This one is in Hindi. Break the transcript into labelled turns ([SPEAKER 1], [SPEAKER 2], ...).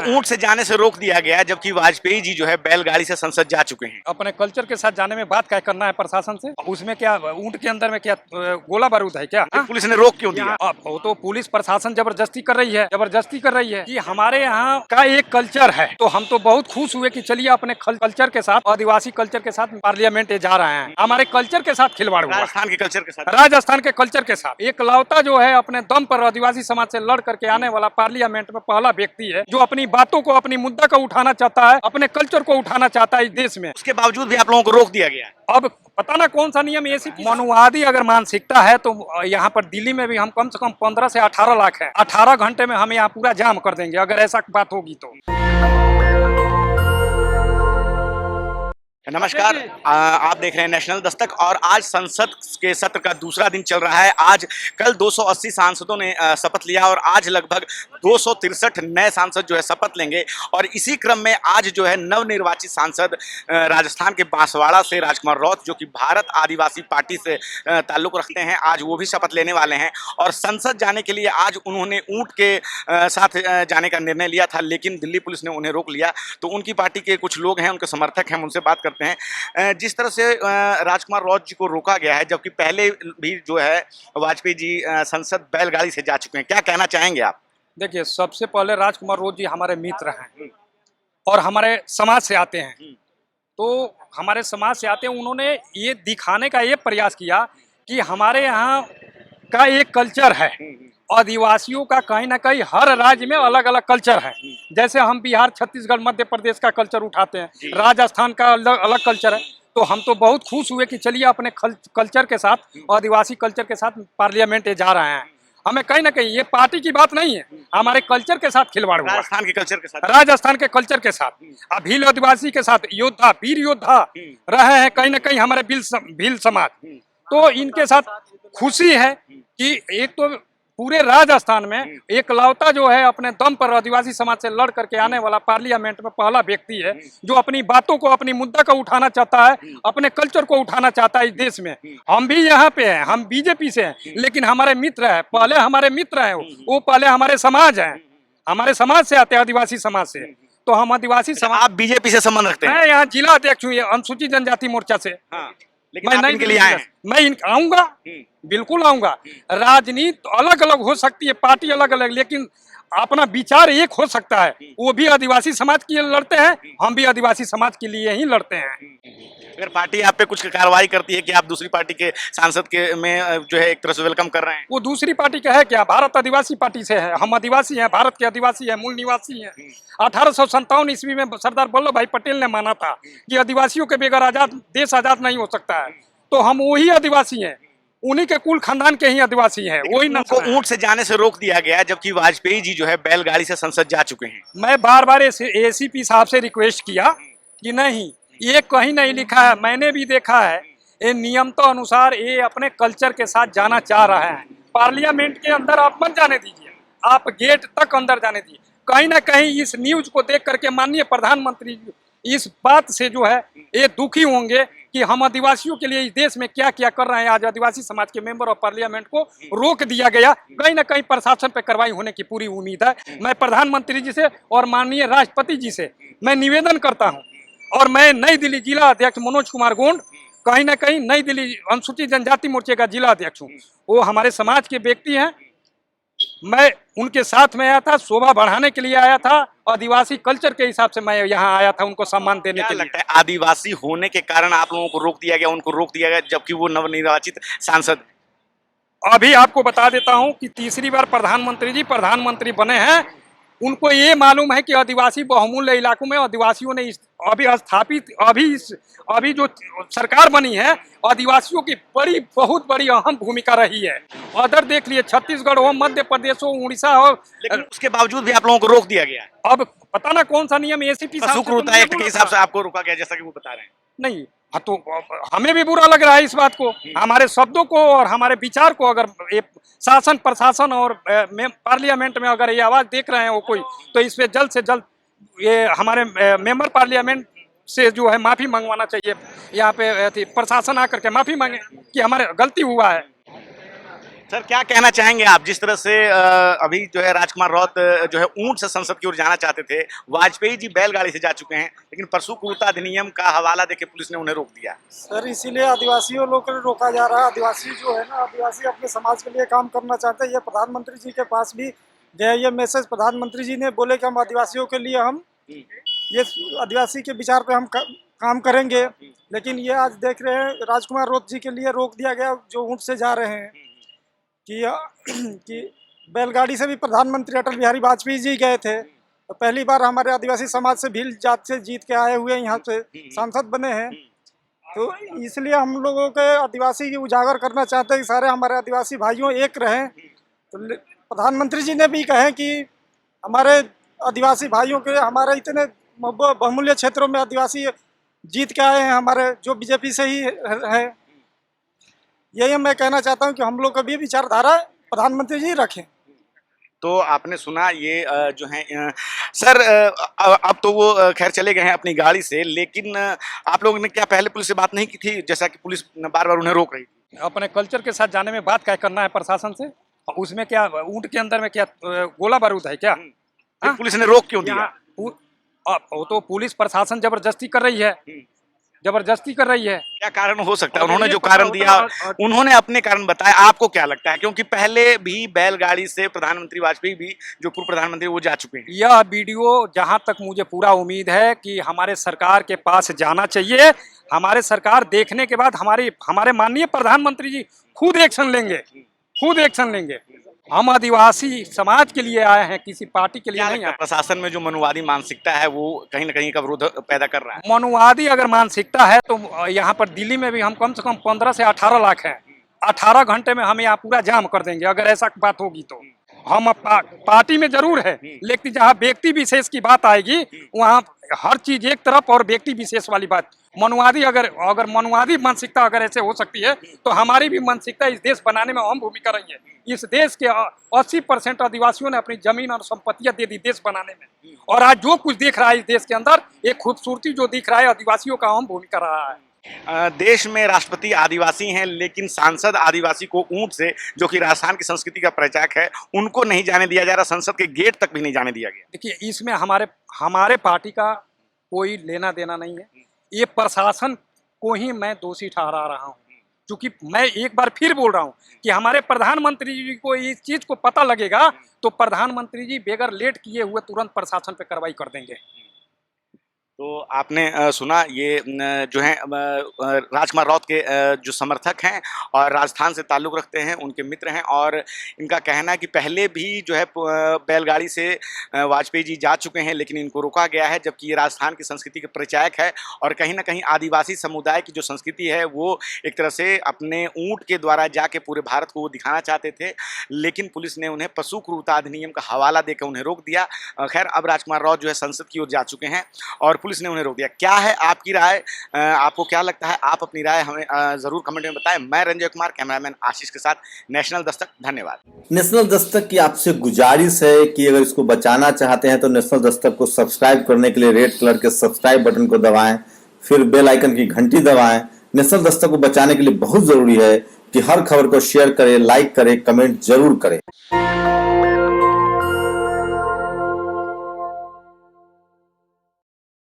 [SPEAKER 1] ऊंट से जाने से रोक दिया गया, जबकि वाजपेयी जी जो है बैलगाड़ी से संसद जा चुके हैं।
[SPEAKER 2] अपने कल्चर के साथ जाने में बात क्या करना है प्रशासन से? उसमें क्या ऊंट के अंदर में क्या गोला बारूद है क्या?
[SPEAKER 1] पुलिस ने रोक क्यों दिया?
[SPEAKER 2] अब वो तो पुलिस प्रशासन जबरदस्ती कर रही है कि हमारे यहाँ का एक कल्चर है। तो हम तो बहुत खुश हुए कि चलिए अपने कल्चर के साथ, आदिवासी कल्चर के साथ पार्लियामेंट जा रहे हैं। हमारे कल्चर के साथ खिलवाड़ हुआ,
[SPEAKER 1] राजस्थान के कल्चर के साथ,
[SPEAKER 2] राजस्थान के कल्चर के साथ। एक लौता जो है अपने दम पर आदिवासी समाज से लड़ करके आने वाला पार्लियामेंट में पहला व्यक्ति है जो अपनी बातों को, अपनी मुद्दा को उठाना चाहता है, अपने कल्चर को उठाना चाहता है इस देश में।
[SPEAKER 1] उसके बावजूद भी आप लोगों को रोक दिया गया।
[SPEAKER 2] अब पता ना कौन सा नियम ऐसी मनुवादी अगर मानसिकता है तो यहाँ पर दिल्ली में भी हम कम से कम 15 से 18 लाख है। 18 घंटे में हम यहाँ पूरा जाम कर देंगे अगर ऐसा बात होगी तो।
[SPEAKER 1] नमस्कार, आप देख रहे हैं नेशनल दस्तक और आज संसद के सत्र का दूसरा दिन चल रहा है। आज कल 280 सांसदों ने शपथ लिया और आज लगभग 263 नए सांसद जो है शपथ लेंगे। और इसी क्रम में आज जो है नवनिर्वाचित सांसद राजस्थान के बांसवाड़ा से राजकुमार रौत, जो कि भारत आदिवासी पार्टी से ताल्लुक रखते हैं, आज वो भी शपथ लेने वाले हैं। और संसद जाने के लिए आज उन्होंने ऊंट के साथ जाने का निर्णय लिया था, लेकिन दिल्ली पुलिस ने उन्हें रोक लिया। तो उनकी पार्टी के कुछ लोग हैं, उनके समर्थक हैं, हम उनसे बात करते हैं। जिस तरह से राजकुमार रौत जी को रोका गया है, जबकि पहले भी जो है वाजपेयी जी संसद बैलगाड़ी से जा चुके हैं, क्या कहना चाहेंगे आप?
[SPEAKER 2] देखिए, सबसे पहले राजकुमार रौत जी हमारे मित्र हैं और हमारे समाज से आते हैं। तो हमारे समाज से आते हैं, उन्होंने ये दिखाने का ये प्रयास किया कि हमारे यहाँ का एक कल्चर है। आदिवासियों का कहीं ना कहीं हर राज्य में अलग अलग कल्चर है। जैसे हम बिहार, छत्तीसगढ़, मध्य प्रदेश का कल्चर उठाते हैं, राजस्थान का अलग कल्चर है। तो हम तो बहुत खुश हुए कि चलिए अपने कल्चर के साथ, आदिवासी कल्चर के साथ पार्लियामेंट जा रहे हैं। हमें कहीं ना कहीं ये पार्टी की बात नहीं है, हमारे कल्चर के साथ खिलवाड़ हुआ,
[SPEAKER 1] राजस्थान के कल्चर के साथ,
[SPEAKER 2] राजस्थान के कल्चर के साथ। भील आदिवासी के साथ योद्धा, वीर योद्धा रहे हैं कहीं ना कहीं हमारे भील समाज। तो इनके साथ खुशी है कि एक तो पूरे राजस्थान में एक लौता जो है अपने दम पर आदिवासी समाज से लड़ करके आने वाला पार्लियामेंट में पहला व्यक्ति है जो अपनी बातों को, अपनी मुद्दा को उठाना चाहता है, अपने कल्चर को उठाना चाहता है इस देश में। हम भी यहाँ पे हैं, हम बीजेपी से हैं, लेकिन हमारे मित्र है, पहले हमारे मित्र हैं, वो पहले हमारे समाज है, हमारे समाज से आते हैं, आदिवासी समाज से। तो हम आदिवासी समाज।
[SPEAKER 1] आप बीजेपी से संबंध रखते हैं?
[SPEAKER 2] मैं यहाँ जिला अध्यक्ष हूँ अनुसूचित जनजाति मोर्चा से।
[SPEAKER 1] लेकिन मैं इनके लिए आए हैं।
[SPEAKER 2] मैं आऊंगा, बिल्कुल आऊंगा। राजनीति अलग अलग हो सकती है, पार्टी अलग अलग, लेकिन अपना विचार एक हो सकता है। वो भी आदिवासी समाज के लिए लड़ते हैं, हम भी आदिवासी समाज के लिए ही लड़ते हैं।
[SPEAKER 1] अगर पार्टी आप पे कुछ कार्रवाई करती है कि आप दूसरी पार्टी के सांसद के में जो है एक तरह से वेलकम कर रहे हैं,
[SPEAKER 2] वो दूसरी पार्टी का है क्या? भारत आदिवासी पार्टी से है, हम आदिवासी हैं, भारत के आदिवासी हैं, मूल निवासी हैं। 1857 ईस्वी में सरदार वल्लभ भाई पटेल ने माना था कि आदिवासियों के बगैर आजाद देश आजाद नहीं हो सकता है। तो हम वही आदिवासी हैं, उन्हीं के कुल खानदान के ही आदिवासी हैं। वही
[SPEAKER 1] उनको ऊंट से जाने से रोक दिया गया, जबकि वाजपेयी जी जो है बैलगाड़ी से संसद जा चुके हैं।
[SPEAKER 2] मैं बार बार एसीपी साहब से रिक्वेस्ट किया कि नहीं, ये कहीं नहीं लिखा है, मैंने भी देखा है, ये नियम तो अनुसार ये अपने कल्चर के साथ जाना चाह रहा है। पार्लियामेंट के अंदर आप मत जाने दीजिए, आप गेट तक अंदर जाने दीजिए। कहीं ना कहीं इस न्यूज को देख करके माननीय प्रधानमंत्री इस बात से जो है ये दुखी होंगे कि हम आदिवासियों के लिए इस देश में क्या क्या कर रहे हैं। आज आदिवासी समाज के मेंबर ऑफ पार्लियामेंट को रोक दिया गया, कहीं ना कहीं प्रशासन पे कार्रवाई होने की पूरी उम्मीद है। मैं प्रधानमंत्री जी से और माननीय राष्ट्रपति जी से मैं निवेदन करता हूं, और मैं नई दिल्ली जिला अध्यक्ष मनोज कुमार गोंड, कहीं ना कहीं नई दिल्ली अनुसूचित जनजाति मोर्चे का जिला अध्यक्ष हूँ। वो हमारे समाज के व्यक्ति हैं, मैं उनके साथ में आया था, शोभा बढ़ाने के लिए आया था, आदिवासी कल्चर के हिसाब से मैं यहाँ आया था उनको सम्मान देने के लिए।
[SPEAKER 1] लगता है आदिवासी होने के कारण आप लोगों को रोक दिया गया, उनको रोक दिया गया, जबकि वो नवनिर्वाचित सांसद?
[SPEAKER 2] अभी आपको बता देता हूँ कि तीसरी बार प्रधानमंत्री जी प्रधानमंत्री बने हैं। उनको ये मालूम है कि आदिवासी बहुमूल्य इलाकों में आदिवासियों ने अभी स्थापित अभी जो सरकार बनी है, आदिवासियों की बहुत बड़ी अहम भूमिका रही है। अदर देख लिए, छत्तीसगढ़ हो, मध्य प्रदेश हो, उड़ीसा हो,
[SPEAKER 1] लेकिन उसके बावजूद भी आप लोगों को रोक दिया गया है।
[SPEAKER 2] अब पता ना कौन सा नियम एसीपी
[SPEAKER 1] एक्ट के हिसाब से आपको रोका गया, जैसा कि वो बता रहे हैं।
[SPEAKER 2] नहीं, हाँ, तो हमें भी बुरा लग रहा है इस बात को, हमारे शब्दों को और हमारे विचार को अगर शासन, प्रशासन और पार्लियामेंट में अगर ये आवाज देख रहे हैं वो कोई, तो इस पे जल्द से जल्द ये हमारे मेंबर पार्लियामेंट से जो है माफी मंगवाना चाहिए। यहाँ पे प्रशासन आकर के माफी मांगे कि हमारे गलती हुआ है।
[SPEAKER 1] सर क्या कहना चाहेंगे आप, जिस तरह से अभी जो है राजकुमार राउत जो है ऊंट से संसद की ओर जाना चाहते थे, वाजपेयी जी बैलगाड़ी से जा चुके हैं, लेकिन परसू क्रूरता अधिनियम का हवाला देके पुलिस ने उन्हें रोक दिया।
[SPEAKER 3] सर इसीलिए आदिवासियों लोग को रोका जा रहा है। आदिवासी जो है ना, आदिवासी अपने समाज के लिए काम करना चाहते हैं। ये प्रधानमंत्री जी के पास भी गया ये मैसेज, प्रधानमंत्री जी ने बोले कि हम आदिवासियों के लिए हम ये आदिवासी के विचार पे हम काम करेंगे। लेकिन ये आज देख रहे हैं राजकुमार राउत जी के लिए रोक दिया गया, जो ऊँट से जा रहे हैं। कि बैलगाड़ी से भी प्रधानमंत्री अटल बिहारी वाजपेयी जी गए थे, तो पहली बार हमारे आदिवासी समाज से भील जात से जीत के आए हुए यहाँ से सांसद बने हैं। तो इसलिए हम लोगों के आदिवासी की उजागर करना चाहते हैं कि सारे हमारे आदिवासी भाइयों एक रहें। तो प्रधानमंत्री जी ने भी कहे कि हमारे आदिवासी भाइयों के, हमारे इतने बहुमूल्य क्षेत्रों में आदिवासी जीत के आए हैं, हमारे जो बीजेपी से ही है। यही मैं कहना चाहता हूं कि हम लोग का भी विचारधारा प्रधानमंत्री जी रखें।
[SPEAKER 1] तो आपने सुना ये जो है सर अब तो वो खैर चले गए हैं अपनी गाड़ी से, लेकिन आप लोगों ने क्या पहले पुलिस से बात नहीं की थी, जैसा कि पुलिस बार बार उन्हें रोक रही थी?
[SPEAKER 2] अपने कल्चर के साथ जाने में बात क्या करना है प्रशासन से? उसमें क्या ऊँट के अंदर में क्या गोला बारूद है क्या?
[SPEAKER 1] फिर पुलिस ने रोक क्यों दिया?
[SPEAKER 2] वो तो पुलिस प्रशासन जबरदस्ती कर रही है, जबरदस्ती कर रही है।
[SPEAKER 1] क्या कारण हो सकता है? उन्होंने जो कारण दिया, उन्होंने अपने कारण बताया, आपको क्या लगता है? क्योंकि पहले भी बैलगाड़ी से प्रधानमंत्री वाजपेयी भी, जो पूर्व प्रधानमंत्री, वो जा चुके हैं।
[SPEAKER 2] यह वीडियो जहां तक मुझे पूरा उम्मीद है कि हमारे सरकार के पास जाना चाहिए। हमारे सरकार देखने के बाद हमारे माननीय प्रधानमंत्री जी खुद एक्शन लेंगे, खुद एक्शन लेंगे। हम आदिवासी समाज के लिए आए हैं, किसी पार्टी के लिए नहीं आए।
[SPEAKER 1] प्रशासन में जो मनुवादी मानसिकता है वो कहीं ना कहीं का विरोध पैदा कर रहा है।
[SPEAKER 2] मनुवादी अगर मानसिकता है तो यहाँ पर दिल्ली में भी हम कम से कम 15 से 18 लाख हैं। 18 घंटे में हम यहाँ पूरा जाम कर देंगे अगर ऐसा बात होगी तो। हम पार्टी में जरूर है, लेकिन जहाँ व्यक्ति विशेष की बात आएगी वहाँ हर चीज एक तरफ और व्यक्ति विशेष वाली बात। मनुवादी अगर मनुवादी मानसिकता अगर ऐसे हो सकती है तो हमारी भी मानसिकता इस देश बनाने में अहम भूमिका रही है। इस देश के 80% आदिवासियों ने अपनी जमीन और संपत्तियां दे दी देश बनाने में, और आज जो कुछ दिख रहा है इस देश के अंदर, एक खूबसूरती जो दिख रहा है, आदिवासियों का अहम भूमिका रहा है।
[SPEAKER 1] देश में राष्ट्रपति आदिवासी हैं, लेकिन सांसद आदिवासी को ऊंट से, जो कि राजस्थान की संस्कृति का परिचायक है, उनको नहीं जाने दिया जा रहा। संसद के गेट तक भी नहीं जाने दिया गया।
[SPEAKER 2] देखिए, इसमें हमारे पार्टी का कोई लेना देना नहीं है। ये प्रशासन को ही मैं दोषी ठहरा रहा हूँ, क्योंकि मैं एक बार फिर बोल रहा हूँ कि हमारे प्रधानमंत्री जी को इस चीज को पता लगेगा तो प्रधानमंत्री जी बगैर लेट किए हुए तुरंत प्रशासन पे कार्रवाई कर देंगे।
[SPEAKER 1] तो आपने सुना, ये जो है राजकुमार राउत के जो समर्थक हैं और राजस्थान से ताल्लुक़ रखते हैं, उनके मित्र हैं, और इनका कहना है कि पहले भी जो है बैलगाड़ी से वाजपेयी जी जा चुके हैं, लेकिन इनको रोका गया है, जबकि ये राजस्थान की संस्कृति के परिचायक है। और कहीं ना कहीं आदिवासी समुदाय की जो संस्कृति है वो एक तरह से अपने ऊँट के द्वारा जाके पूरे भारत को वो दिखाना चाहते थे, लेकिन पुलिस ने उन्हें पशु क्रूरता अधिनियम का हवाला देकर उन्हें रोक दिया। खैर, अब राजकुमार राउत जो है संसद की ओर जा चुके हैं और पुलिस ने उन्हें रोक दिया। क्या है आपकी राय? आपको क्या लगता है? आप अपनी राय हमें जरूर कमेंट में बताएं। मैं रंजय कुमार, कैमरामैन आशीष के साथ, नेशनल दस्तक। धन्यवाद।
[SPEAKER 4] नेशनल दस्तक की आपसे गुजारिश है कि अगर इसको बचाना चाहते हैं तो नेशनल दस्तक को सब्सक्राइब करने के लिए रेड कलर के सब्सक्राइब बटन को दबाएं, फिर बेल आइकन की घंटी दबाएं। नेशनल दस्तक को बचाने के लिए बहुत जरूरी है कि हर खबर को शेयर करें, लाइक करें, कमेंट जरूर करें।